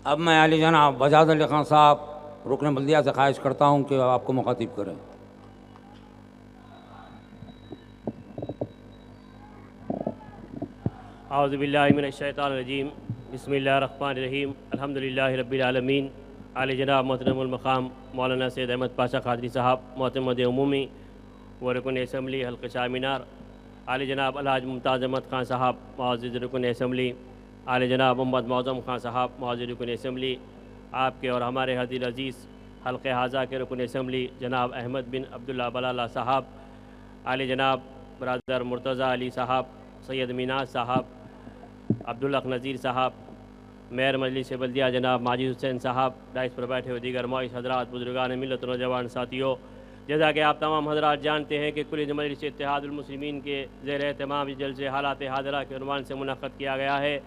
اب میں علی جناب وجاد علی خان صاحب رکن بلدیہ سے خواہش کرتا ہوں کہ آپ کو مخاطب کریں۔ اعوذ باللہ من الشیطان الرجیم، بسم اللہ الرحمن الرحیم، الحمدللہ رب العالمین۔ علی جناب محترم المقام مولانا سید احمد پاشا قادری صاحب معتمد عمومی و رکن اسمبلی حلقہ شاہ مینار، علی جناب الحاج ممتاز احمد خان صاحب معزز رکن اسمبلی، علی جناب محمد معظم خان صاحب معزز رکن اسمبلی، آپ کے اور ہمارے حضیر عزیز حلقہ حاضہ کے رکن اسمبلی جناب احمد بن عبداللہ بلالہ صاحب، علی جناب برادر مرتضیٰ علی صاحب، سید میناز صاحب، عبدالحق نذیر صاحب، میئر مجلس بلدیہ جناب ماجد حسین صاحب، ڈائس پر بیٹھے ہوئے دیگر معزز حضرات، بزرگان ملت، نوجوان ساتھیوں، جیسا کہ آپ تمام حضرات جانتے ہیں کہ کل مجلس اتحاد المسلمین کے زیر اہتمام جلسے حالات حاضرہ کے عنوان سے منعقد کیا گیا ہے،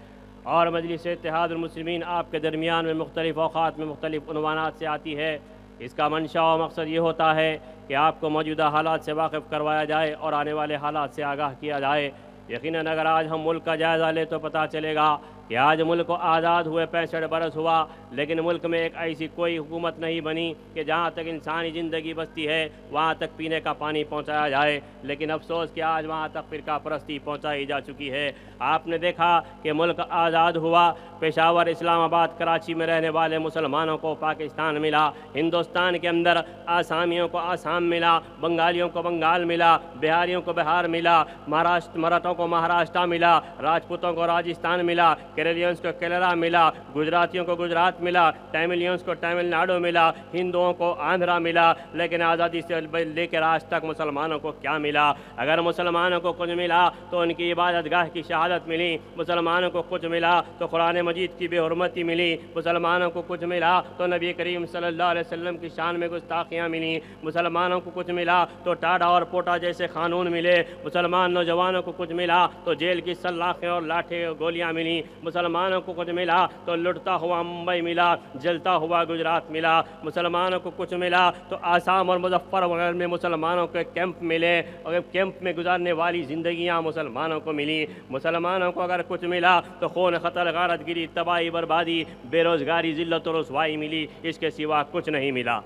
اور مجلس اتحاد المسلمین آپ کے درمیان میں مختلف اوقات میں مختلف عنوانات سے آتی ہے۔ اس کا منشا و مقصد یہ ہوتا ہے کہ آپ کو موجودہ حالات سے واقف کروایا جائے اور آنے والے حالات سے آگاہ کیا جائے۔ یقیناً اگر آج ہم ملک کا جائزہ لیں تو پتہ چلے گا کہ آج ملک کو آزاد ہوئے 65 برس ہوا، لیکن ملک میں ایک ایسی کوئی حکومت نہیں بنی کہ جہاں تک انسانی زندگی بستی ہے وہاں تک پینے کا پانی پہنچایا جائے، لیکن افسوس کہ آج وہاں تک فرقہ پرستی پہنچائی جا چکی ہے۔ آپ نے دیکھا کہ ملک آزاد ہوا، پشاور، اسلام آباد، کراچی میں رہنے والے مسلمانوں کو پاکستان ملا، ہندوستان کے اندر آسامیوں کو آسام ملا، بنگالیوں کو بنگال ملا، بہاریوں کو بہار ملا، مراٹھوں کو مہاراشٹر ملا، راجپوتوں کو راجستھان ملا، کیرلیئنس کو کیرلا ملا، گجراتیوں کو گجرات ملا، تاملیئنس کو تامل ناڈو ملا، ہندوؤں کو آندھرا ملا، لیکن آزادی سے لے کر آج تک مسلمانوں کو کیا ملا؟ اگر مسلمانوں کو کچھ ملا تو ان کی عبادت گاہ کی شہادت ملی، مسلمانوں کو کچھ ملا تو قرآن مجید کی بے حرمتی ملی، مسلمانوں کو کچھ ملا تو نبی کریم صلی اللہ علیہ وسلم کی شان میں گستاخیاں ملیں، مسلمانوں کو کچھ ملا تو ٹاڈا اور پوٹا جیسے قانون ملے، مسلمان نوجوانوں کو کچھ ملا تو جیل کی سلاخیں اور لاٹھیں اور گولیاں ملیں، مسلمانوں کو کچھ ملا تو لٹتا ہوا ممبئی ملا، جلتا ہوا گجرات ملا، مسلمانوں کو کچھ ملا تو آسام اور مظفر نگر میں مسلمانوں کے کیمپ ملے، اور کیمپ میں گزارنے والی زندگیاں مسلمانوں کو ملی۔ مسلمانوں کو اگر کچھ ملا تو خون، قتل، غارت گری، تباہی، بربادی، بے روزگاری، ذلت و رسوائی ملی، اس کے سوا کچھ نہیں ملا۔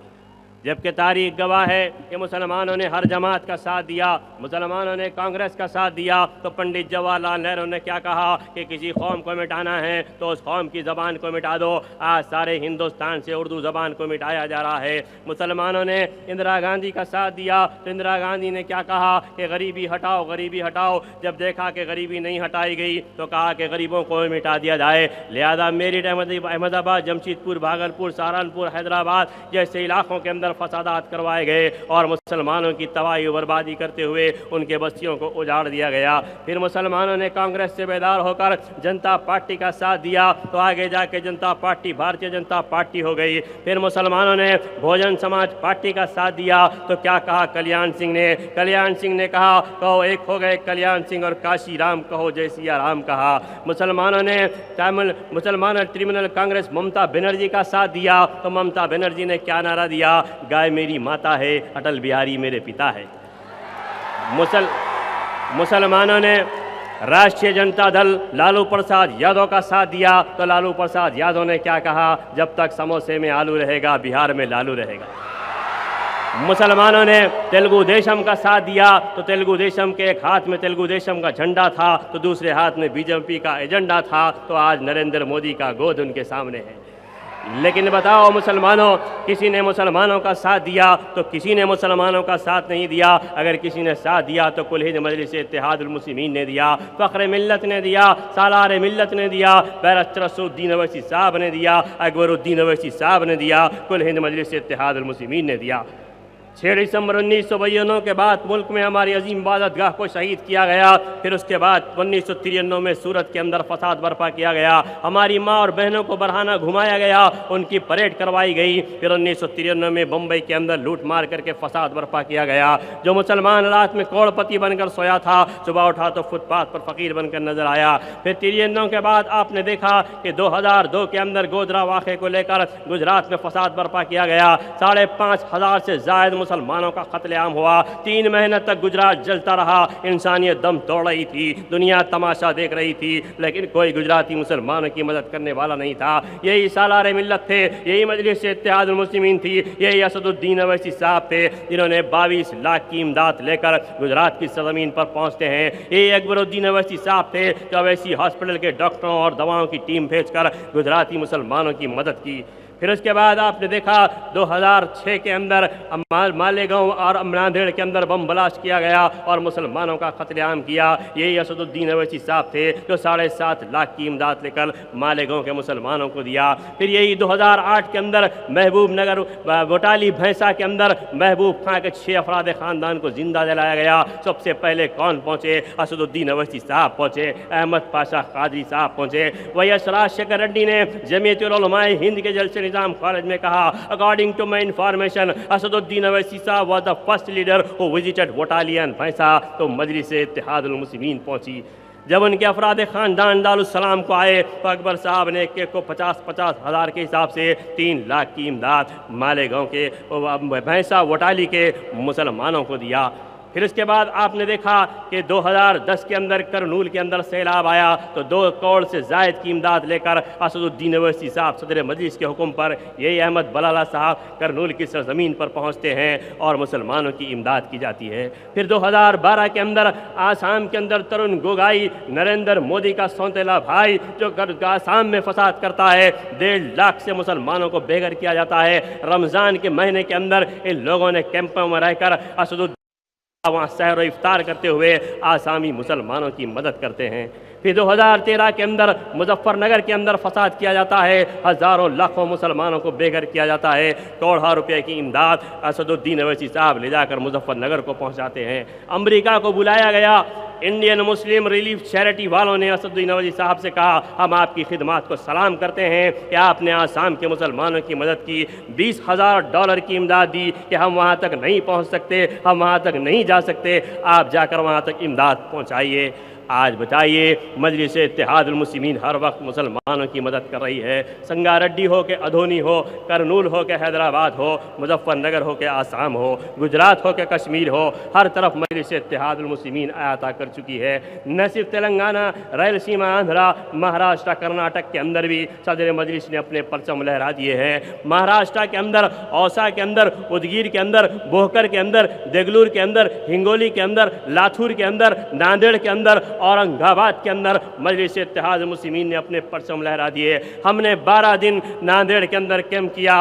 جبکہ تاریخ گواہ ہے کہ مسلمانوں نے ہر جماعت کا ساتھ دیا، مسلمانوں نے کانگریس کا ساتھ دیا تو پنڈت جواہر لال نہرو نے کیا کہا کہ کسی قوم کو مٹانا ہے تو اس قوم کی زبان کو مٹا دو۔ آج سارے ہندوستان سے اردو زبان کو مٹایا جا رہا ہے۔ مسلمانوں نے اندرا گاندھی کا ساتھ دیا تو اندرا گاندھی نے کیا کہا کہ غریبی ہٹاؤ، غریبی ہٹاؤ۔ جب دیکھا کہ غریبی نہیں ہٹائی گئی تو کہا کہ غریبوں کو مٹا دیا جائے۔ لہذا میرٹھ، احمد آباد، جمشید پور، بھاگلپور، سہارنپور، حیدرآباد جیسے علاقوں کے اندر فسادات کروائے گئے اور مسلمانوں کی تباہی و بربادی کرتے ہوئے ان کے بستیوں کو اجاڑ دیا گیا۔ پھر مسلمانوں نے کانگریس سے بیدار ہو کر جنتا پارٹی کا ساتھ دیا تو آگے جا کے جنتا پارٹی بھارتیہ جنتا پارٹی ہو گئی۔ پھر مسلمانوں نے بہوجن سماج پارٹی کا ساتھ دیا تو کیا کہا کلیان سنگھ نے کہا کہو ایک ہو گئے کلیان سنگھ اور کاشی رام، کہو جے سیا رام کہا۔ مسلمانوں نے ترنمول کانگریس ممتا بنرجی کا ساتھ دیا تو ممتا بنرجی نے کیا نعرہ دیا؟ گائے میری ماتا ہے، اٹل بہاری میرے پتا ہے۔ مسلمانوں نے راشٹریہ جنتا دل لالو پرساد یادو کا ساتھ دیا تو لالو پرساد یادو نے کیا کہا؟ جب تک سموسے میں آلو رہے گا بہار میں لالو رہے گا۔ مسلمانوں نے تیلگو دیشم کا ساتھ دیا تو تیلگو دیشم کے ایک ہاتھ میں تیلگو دیشم کا جھنڈا تھا تو دوسرے ہاتھ میں بی جے پی کا ایجنڈا تھا، تو آج نریندر مودی کا گود ان کے سامنے ہے۔ لیکن بتاؤ مسلمانوں، کسی نے مسلمانوں کا ساتھ دیا تو کسی نے مسلمانوں کا ساتھ نہیں دیا۔ اگر کسی نے ساتھ دیا تو کل ہند مجلس اتحاد المسلمین نے دیا، فخر ملت نے دیا، سالار ملت نے دیا، بیرسٹر اسدالدین اویسی صاحب نے دیا، اکبر الدین اویسی صاحب نے دیا، کل ہند مجلس اتحاد المسلمین نے دیا۔ 6 دسمبر 1992 کے بعد ملک میں ہماری عظیم عبادت گاہ کو شہید کیا گیا۔ پھر اس کے بعد 1993 میں سورت کے اندر فساد برپا کیا گیا، ہماری ماں اور بہنوں کو برہنہ گھمایا گیا، ان کی پریڈ کروائی گئی۔ پھر 1993 میں بمبئی کے اندر لوٹ مار کر کے فساد برپا کیا گیا۔ جو مسلمان رات میں کروڑ پتی بن کر سویا تھا، صبح اٹھا تو فٹ پاتھ پر فقیر بن کر نظر آیا۔ پھر 93 کے بعد آپ نے دیکھا کہ 2002 کے اندر گودرا واقعے کو لے کر گجرات میں فساد برپا کیا گیا۔ 5,500 سے زائد مسلمانوں کا قتل عام ہوا، 3 مہینہ تک گجرات جلتا رہا، انسانیت دم توڑ رہی تھی، دنیا تماشا دیکھ رہی تھی، لیکن کوئی گجراتی مسلمانوں کی مدد کرنے والا نہیں تھا۔ یہی سالار ملت تھے، یہی مجلس اتحاد المسلمین تھی، یہی اسد الدین اویسی صاحب تھے جنہوں نے 22 لاکھ کی امداد لے کر گجرات کی سرزمین پر پہنچتے ہیں۔ یہی اکبر الدین اویسی صاحب تھے جو اویسی ہاسپٹل کے ڈاکٹروں اور دواؤں کی ٹیم بھیج کر گجراتی مسلمانوں کی مدد کی۔ پھر اس کے بعد آپ نے دیکھا 2006 کے اندر مالیگاؤں اور ناندیڑ کے اندر بم بلاسٹ کیا گیا اور مسلمانوں کا قتل عام کیا۔ یہی اسد الدین اویسی صاحب تھے جو 7.5 لاکھ کی امداد لے کر مالیگاؤں کے مسلمانوں کو دیا۔ پھر یہی 2008 کے اندر محبوب نگر بٹالی بھینسا کے اندر محبوب خان کے 6 افراد خاندان کو زندہ جلایا گیا۔ سب سے پہلے کون پہنچے؟ اسد الدین اویسی صاحب پہنچے، احمد پاشا قادری صاحب پہنچے۔ وہی راجشیکھر ریڈی نے جمعیت العلماء ہند کے جلسے نظام خارج میں کہا، according to my information Asaduddin Owaisi صاحب was the first leader who visited Batali and Bhainsa. تو مجلس اتحاد المسلمین پہنچی۔ جب ان کے افراد خاندان دارالسلام کو آئے تو اکبر صاحب نے ایک کو 50 ہزار کے حساب سے 3 لاکھ کی امداد مالیگاؤں کے بھینسا وٹالی کے مسلمانوں کو دیا۔ پھر اس کے بعد آپ نے دیکھا کہ 2010 کے اندر کرنول کے اندر سیلاب آیا تو 2 کروڑ سے زائد کی امداد لے کر اسد الدین اویسی صاحب صدر مجلس کے حکم پر یہی احمد بلالہ صاحب کرنول کی سرزمین پر پہنچتے ہیں اور مسلمانوں کی امداد کی جاتی ہے۔ پھر 2012 کے اندر آسام کے اندر ترون گوگائی نریندر مودی کا سونتیلا بھائی جو آسام میں فساد کرتا ہے، 1.5 لاکھ سے مسلمانوں کو بے گھر کیا جاتا ہے۔ رمضان کے مہینے کے اندر ان لوگوں نے کیمپوں میں رہ کر اسد وہاں سحر و افطار کرتے ہوئے آسامی مسلمانوں کی مدد کرتے ہیں۔ پھر 2013 کے اندر مظفر نگر کے اندر فساد کیا جاتا ہے، ہزاروں لاکھوں مسلمانوں کو بے گھر کیا جاتا ہے۔ کروڑوں روپے کی امداد اسد الدین اویسی صاحب لے جا کر مظفر نگر کو پہنچاتے ہیں۔ امریکہ کو بلایا گیا، انڈین مسلم ریلیف چیریٹی والوں نے اسد الدین اویسی صاحب سے کہا، ہم آپ کی خدمات کو سلام کرتے ہیں کہ آپ نے آسام کے مسلمانوں کی مدد کی، $20,000 کی امداد دی کہ ہم وہاں تک نہیں پہنچ سکتے، ہم وہاں تک نہیں جا سکتے، آپ جا کر وہاں تک امداد پہنچائیے۔ آج بتائیے مجلس اتحاد المسلمین ہر وقت مسلمانوں کی مدد کر رہی ہے، سنگا ریڈی ہو کہ ادھونی ہو، کرنول ہو کہ حیدرآباد ہو، مظفر نگر ہو کہ آسام ہو، گجرات ہو کہ کشمیر ہو، ہر طرف مجلس اتحاد المسلمین احاطہ کر چکی ہے۔ نہ صرف تلنگانہ، ریل سیما، آندھرا، مہاراشٹر، کرناٹک کے اندر بھی صدر مجلس نے اپنے پرچم لہرا دیے ہیں۔ مہاراشٹر کے اندر، اوسا کے اندر، ادگیر کے اندر، بوہکر کے اندر، دیگلور کے اندر، ہنگولی کے اندر، لاتھور کے اندر، ناندیڑ کے اندر، اورنگ آباد کے اندر مجلس اتحاد المسلمین نے اپنے پرچم لہرا دیے۔ ہم نے 12 دن ناندیڑ کے اندر کیمپ کیا،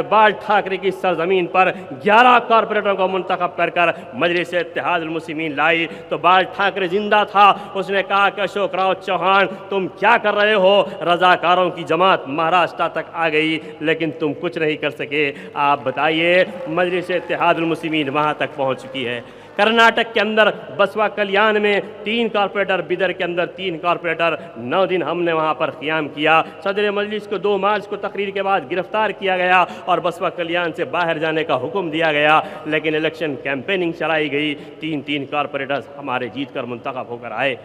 بال ٹھاکرے کی سرزمین پر 11 کارپوریٹروں کو منتخب کر مجلس اتحاد المسلمین لائی تو بال ٹھاکرے زندہ تھا۔ اس نے کہا کہ اشوک راؤ چوہان تم کیا کر رہے ہو؟ رضاکاروں کی جماعت مہاراشٹر تک آ گئی لیکن تم کچھ نہیں کر سکے۔ آپ بتائیے مجلس اتحاد المسلمین وہاں تک پہنچ چکی ہے۔ کرناٹک کے اندر بسوا کلیان میں 3 کارپوریٹر، بیدر کے اندر 3 کارپوریٹر، 9 دن ہم نے وہاں پر قیام کیا۔ صدر مجلس کو 2 مارچ کو تقریر کے بعد گرفتار کیا گیا اور بسوا کلیان سے باہر جانے کا حکم دیا گیا، لیکن الیکشن کیمپیننگ چلائی گئی، 3 کارپوریٹرز ہمارے جیت کر منتخب ہو کر آئے۔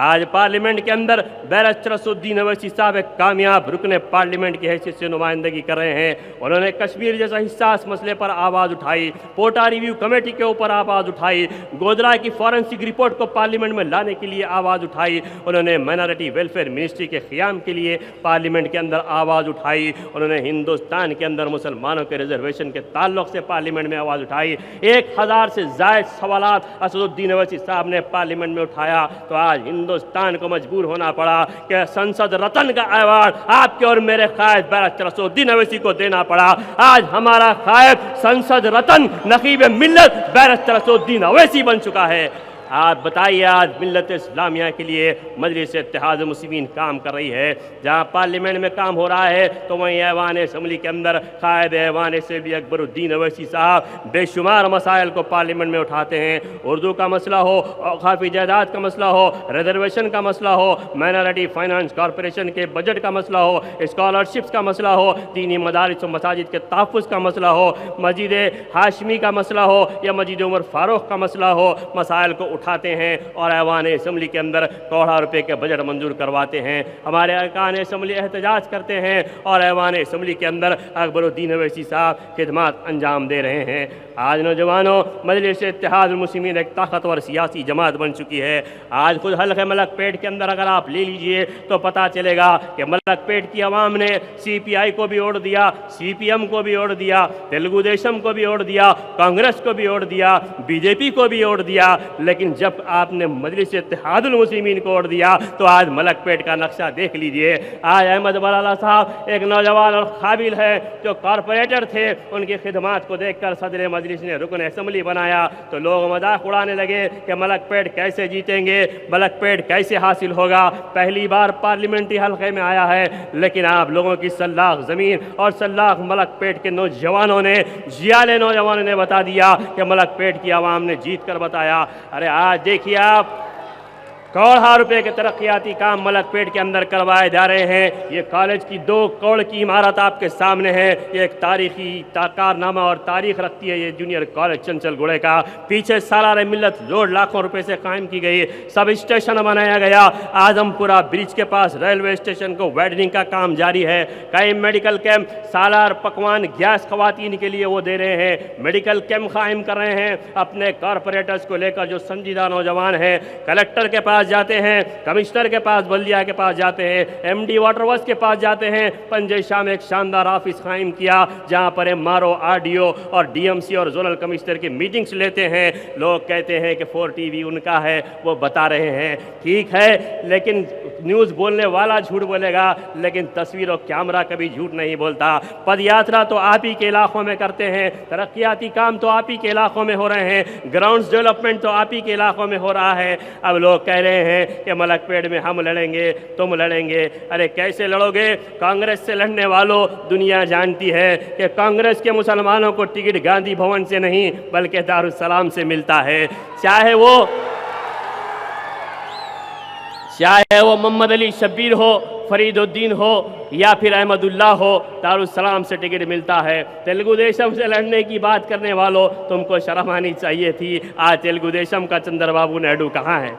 آج پارلیمنٹ کے اندر بیرسٹر اسد الدین اویسی صاحب ایک کامیاب رکن پارلیمنٹ کی حیثیت سے نمائندگی کر رہے ہیں۔ انہوں نے کشمیر جیسا حساس مسئلے پر آواز اٹھائی، پوٹا ریویو کمیٹی کے اوپر آواز اٹھائی، گودرا کی فورنسک رپورٹ کو پارلیمنٹ میں لانے کے لیے آواز اٹھائی، انہوں نے مائنارٹی ویلفیئر منسٹری کے قیام کے لیے پارلیمنٹ کے اندر آواز اٹھائی، انہوں نے ہندوستان کے اندر مسلمانوں کے ریزرویشن کے تعلق سے پارلیمنٹ میں آواز اٹھائی۔ 1000 سے زائد سوالات اسد الدین اویسی صاحب نے پارلیمنٹ میں اٹھایا تو آج ہندوستان کو مجبور ہونا پڑا کہ سنسد رتن کا ایوارڈ آپ کے اور میرے قائد بیرسٹر اسد الدین اویسی کو دینا پڑا۔ آج ہمارا قائد سنسد رتن نقیب ملت بیرسٹر اسد الدین اویسی بن چکا ہے۔ آپ بتائیے آج ملت اسلامیہ کے لیے مجلس اتحاد المسلمین کام کر رہی ہے۔ جہاں پارلیمنٹ میں کام ہو رہا ہے تو وہیں ایوان اسمبلی کے اندر قائد ایوان اسمبلی اکبر الدین اویسی صاحب بے شمار مسائل کو پارلیمنٹ میں اٹھاتے ہیں۔ اردو کا مسئلہ ہو، اوقافی جائیداد کا مسئلہ ہو، ریزرویشن کا مسئلہ ہو، مائنارٹی فائنانس کارپوریشن کے بجٹ کا مسئلہ ہو، اسکالرشپس کا مسئلہ ہو، دینی مدارس و مساجد کے تحفظ کا مسئلہ ہو، مسجد ہاشمی کا مسئلہ ہو یا مسجد عمر فاروق کا مسئلہ ہو، مسائل کو اٹھاتے ہیں اور ایوان اسمبلی کے اندر کروڑوں روپے کے بجٹ منظور کرواتے ہیں. ہمارے ارکان اسمبلی احتجاج کرتے ہیں اور ایوان اسمبلی کے اندر اکبر الدین اویسی صاحب خدمات انجام دے رہے ہیں. آج نوجوانوں، مجلس اتحاد المسلمین ایک طاقتور سیاسی جماعت بن چکی ہے. آج خود حلقہ ملک پیٹ کے اندر اگر آپ لے لیجئے تو پتہ چلے گا کہ ملک پیٹ کی عوام نے سی پی آئی کو بھی ووٹ دیا، سی پی ایم کو بھی ووٹ دیا، تیلگو دیشم کو بھی ووٹ دیا، کانگریس کو بھی ووٹ دیا، بی جے پی کو بھی ووٹ دیا. لیکن جب آپ نے مجلس اتحاد المسلمین کو ووٹ دیا تو آج ملک پیٹ کا نقشہ دیکھ لیجئے. آج احمد ولی صاحب ایک نوجوان اور قابل ہے جو کارپوریٹر تھے، ان کی خدمات کو دیکھ کر صدر مجلس نے رکن اسمبلی بنایا تو لوگ مذاق اڑانے لگے کہ ملک پیٹ کیسے جیتیں گے، ملک پیٹ کیسے حاصل ہوگا. پہلی بار پارلیمنٹری حلقے میں آیا ہے، لیکن آپ لوگوں کی سلاخ زمین اور سلاخ ملک پیٹ کے نوجوانوں نے، جیالے نوجوانوں نے بتا دیا کہ ملک پیٹ کی عوام نے جیت کر بتایا. ارے آج دیکھیے آپ کروڑوں روپے کے ترقیاتی کام ملک پیٹ کے اندر کروائے جا رہے ہیں. یہ کالج کی 2 کروڑ کی عمارت آپ کے سامنے ہے. یہ ایک تاریخی کارنامہ اور تاریخ رکھتی ہے یہ جونیئر کالج چنچل گوڑے کا. پیچھے سالار ملت روڈ لاکھوں روپے سے قائم کی گئی، سب اسٹیشن بنایا گیا. اعظم پورہ برج کے پاس ریلوے اسٹیشن کو ویڈنگ کا کام جاری ہے. کئی میڈیکل کیمپ، سالار پکوان گیس خواتین کے لیے وہ دے رہے ہیں. میڈیکل کیمپ قائم کر رہے ہیں اپنے کارپوریٹرز کو لے کر جو سنجیدہ نوجوان ہیں. کلکٹر کے پاس جاتے ہیں، کمشنر کے پاس، بلدیہ کے پاس جاتے ہیں، ایم ڈی واٹر ورکس کے پاس جاتے ہیں. پنجے شاہ میں ایک شاندار آفس قائم کیا جہاں پر M R O, R D O اور ڈی ایم سی اور زونل کمشنر کی میٹنگز لیتے ہیں. لوگ کہتے ہیں کہ 4 ٹی وی ان کا ہے، وہ بتا رہے ہیں. ٹھیک ہے، لیکن نیوز بولنے والا جھوٹ بولے گا لیکن تصویر و کیمرہ کبھی جھوٹ نہیں بولتا. پد یاترا تو آپ ہی کے علاقوں میں کرتے ہیں، ترقیاتی کام تو آپ ہی کے علاقوں میں ہو رہے ہیں، گراؤنڈز ڈیولپمنٹ تو آپ ہی کے علاقوں میں ہو رہا ہے. اب لوگ کہہ رہے ہیں کہ ملک پیٹ میں ہم لڑیں گے، تم لڑیں گے. ارے کیسے لڑو گے؟ کانگریس سے لڑنے والوں، دنیا جانتی ہے کہ کانگریس کے مسلمانوں کو ٹکٹ گاندھی بھون سے نہیں بلکہ دارالسلام سے ملتا ہے. چاہے وہ محمد علی شبیر ہو، فرید الدین ہو یا پھر احمد اللہ ہو، دارالسلام سے ٹکٹ ملتا ہے. تیلگو دیشم سے لڑنے کی بات کرنے والوں، تم کو شرم آنی چاہیے تھی. آج تیلگو دیشم کا چندر بابو نائیڈو کہاں ہے؟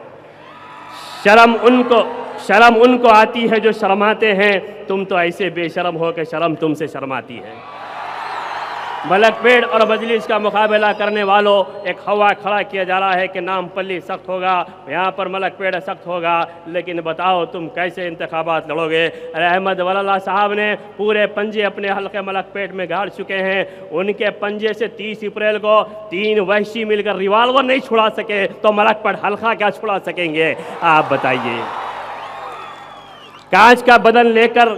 شرم ان کو آتی ہے جو شرماتے ہیں. تم تو ایسے بے شرم ہو کہ شرم تم سے شرماتی ہے. ملک پیٹ اور مجلس کا مقابلہ کرنے والوں، ایک ہوا کھڑا کیا جا رہا ہے کہ نام پلی سخت ہوگا، یہاں پر ملک پیٹ سخت ہوگا. لیکن بتاؤ تم کیسے انتخابات لڑو گے؟ احمد ولی صاحب نے پورے پنجے اپنے حلقے ملک پیٹ میں گاڑ چکے ہیں. ان کے پنجے سے 30 اپریل کو 3 وحشی مل کر ریوالور نہیں چھڑا سکے تو ملک پیٹ حلقہ کیا چھڑا سکیں گے؟ آپ بتائیے. کانچ کا بدن لے کر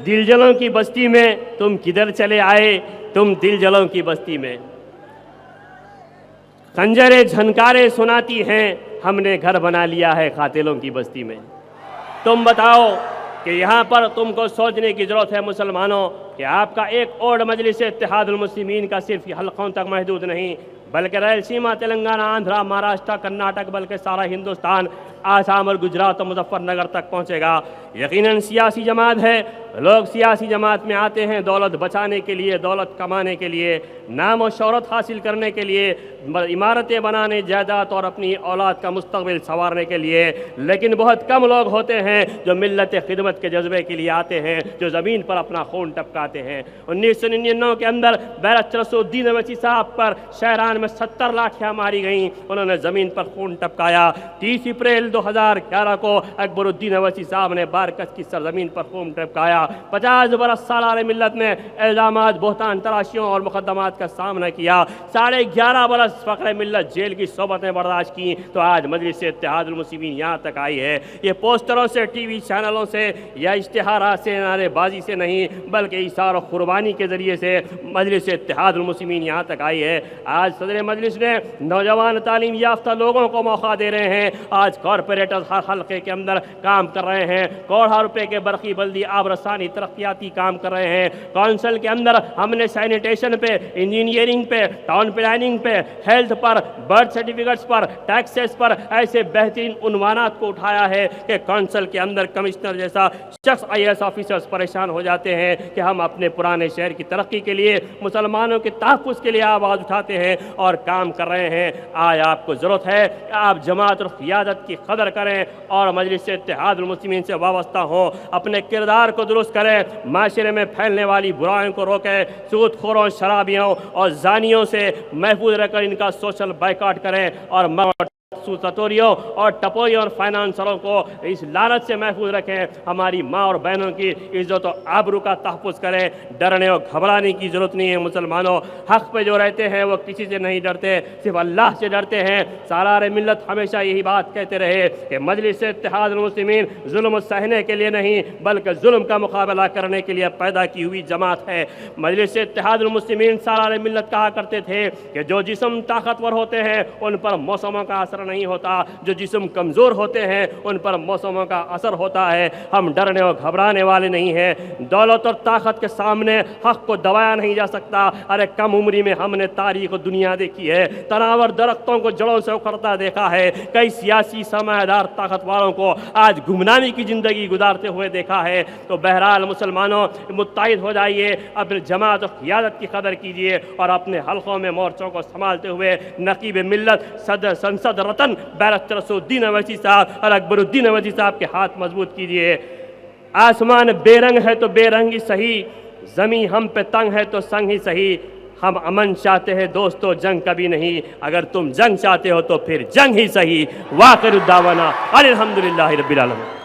دلجلوں کی بستی میں تم کدھر چلے آئے؟ تم دلجلوں کی بستی میں خنجریں جھنکارے سناتی ہیں، ہم نے گھر بنا لیا ہے قاتلوں کی بستی میں. تم بتاؤ کہ یہاں پر تم کو سوچنے کی ضرورت ہے مسلمانوں کہ آپ کا ایک اور مجلس اتحاد المسلمین کا صرف حلقوں تک محدود نہیں بلکہ ریل سیما، تلنگانہ، آندھرا، مہاراشٹر، کرناٹک بلکہ سارا ہندوستان، آسام اور گجرات اور مظفر نگر تک پہنچے گا. یقیناً سیاسی جماعت ہے. لوگ سیاسی جماعت میں آتے ہیں دولت بچانے کے لیے، دولت کمانے کے لیے، نام و شہرت حاصل کرنے کے لیے، عمارتیں بنانے، جائیداد اور اپنی اولاد کا مستقبل سنوارنے کے لیے. لیکن بہت کم لوگ ہوتے ہیں جو ملت خدمت کے جذبے کے لیے آتے ہیں، جو زمین پر اپنا خون ٹپکاتے ہیں. 1999 کے اندر بیرسٹر اسدالدین اویسی صاحب پر شہران میں 70 لاٹھیاں ماری گئیں. انہوں نے زمین پر خون ٹپکایا. 30 اپریل 2011 کو اکبر الدین اویسی صاحب نے بارکس کی سرزمین پر خون ٹپکایا. 50 برس سالار ملت نے الزامات، بہتان تراشیوں اور مقدمات کا سامنا کیا. 11.5 برس فخر ملت جیل کی صحبتیں برداشت کی تو آج مجلس اتحاد المسلمین یہاں تک آئی ہے. یہ پوسٹروں سے، ٹی وی چینلوں سے یا اشتہارات سے، نعرے بازی سے نہیں بلکہ ایثار و قربانی کے ذریعے سے مجلس اتحاد المسلمین یہاں تک آئی ہے. آج صدر مجلس نے نوجوان تعلیم یافتہ لوگوں کو موقع دے رہے ہیں. آج کارپوریٹرز ہر حلقے کے اندر کام کر رہے ہیں. کروڑوں روپے کے برقی، بلدی، آب رسانی، ترقیاتی کام کر رہے ہیں. کونسل کے اندر ہم نے سینیٹیشن پہ، انجینئرنگ پہ، ٹاؤن پلاننگ پہ، ہیلتھ پر، برتھ سرٹیفکیٹس پر، ٹیکسز پر ایسے بہترین عنوانات کو اٹھایا ہے کہ کونسل کے اندر کمشنر جیسا شخص، آئی ایس آفیسرز پریشان ہو جاتے ہیں کہ ہم اپنے پرانے شہر کی ترقی کے لیے، مسلمانوں کے تحفظ کے لیے آواز اٹھاتے ہیں اور کام کر رہے ہیں. آج آپ کو ضرورت ہے کہ آپ جماعت اور قیادت کی قدر کریں اور مجلس اتحاد المسلمین سے وابستہ ہوں. اپنے کردار کو درست کریں, معاشرے میں پھیلنے والی برائیوں کو روکیں, سود خوروں, شرابیوں اور زانیوں سے محفوظ رہ کر ان کا سوشل بائیکاٹ کریں اور ستوریوں اور ٹپوریوں اور فائنانسروں کو اس لعنت سے محفوظ رکھیں. ہماری ماں اور بہنوں کی عزت و آبرو کا تحفظ کریں. ڈرنے اور گھبرانے کی ضرورت نہیں ہے. مسلمانوں, حق پہ جو رہتے ہیں وہ کسی سے نہیں ڈرتے, صرف اللہ سے ڈرتے ہیں. سالار ملت ہمیشہ یہی بات کہتے رہے کہ مجلس اتحاد المسلمین ظلم سہنے کے لیے نہیں بلکہ ظلم کا مقابلہ کرنے کے لیے پیدا کی ہوئی جماعت ہے. مجلس اتحاد المسلمین سالار ملت کہا کرتے تھے کہ جو جسم طاقتور ہوتے ہیں ان پر موسموں کا اثر نہیں ہوتا, جو جسم کمزور ہوتے ہیں ان پر موسموں کا اثر ہوتا ہے. ہم ڈرنے اور گھبرانے والے نہیں ہیں. دولت اور طاقت کے سامنے حق کو دبایا نہیں جا سکتا. ارے کم عمری میں ہم نے تاریخ دنیا دیکھی ہے, تناور درختوں کو جڑوں سے اکھڑتا دیکھا ہے, کئی سیاسی سرمایہ دار طاقت والوں کو آج گمنامی کی زندگی گزارتے ہوئے دیکھا ہے. تو بہرحال مسلمانوں, متحد ہو جائیے, اپنے جماعت اور قیادت کی قدر کیجیے اور اپنے حلقوں میں مورچوں کو سنبھالتے ہوئے نقیب ملت صدر سنسد رتن بیرسٹر اسدالدین اویسی صاحب اور اکبر الدین اویسی صاحب کے ہاتھ مضبوط کیجیے. آسمان بے رنگ ہے تو بے رنگ ہی صحیح, زمین ہم پہ تنگ ہے تو سنگ ہی صحیح. ہم امن چاہتے ہیں دوستو, جنگ کبھی نہیں. اگر تم جنگ چاہتے ہو تو پھر جنگ ہی صحیح. واخر الدعوانا الحمدللہ رب العالمین.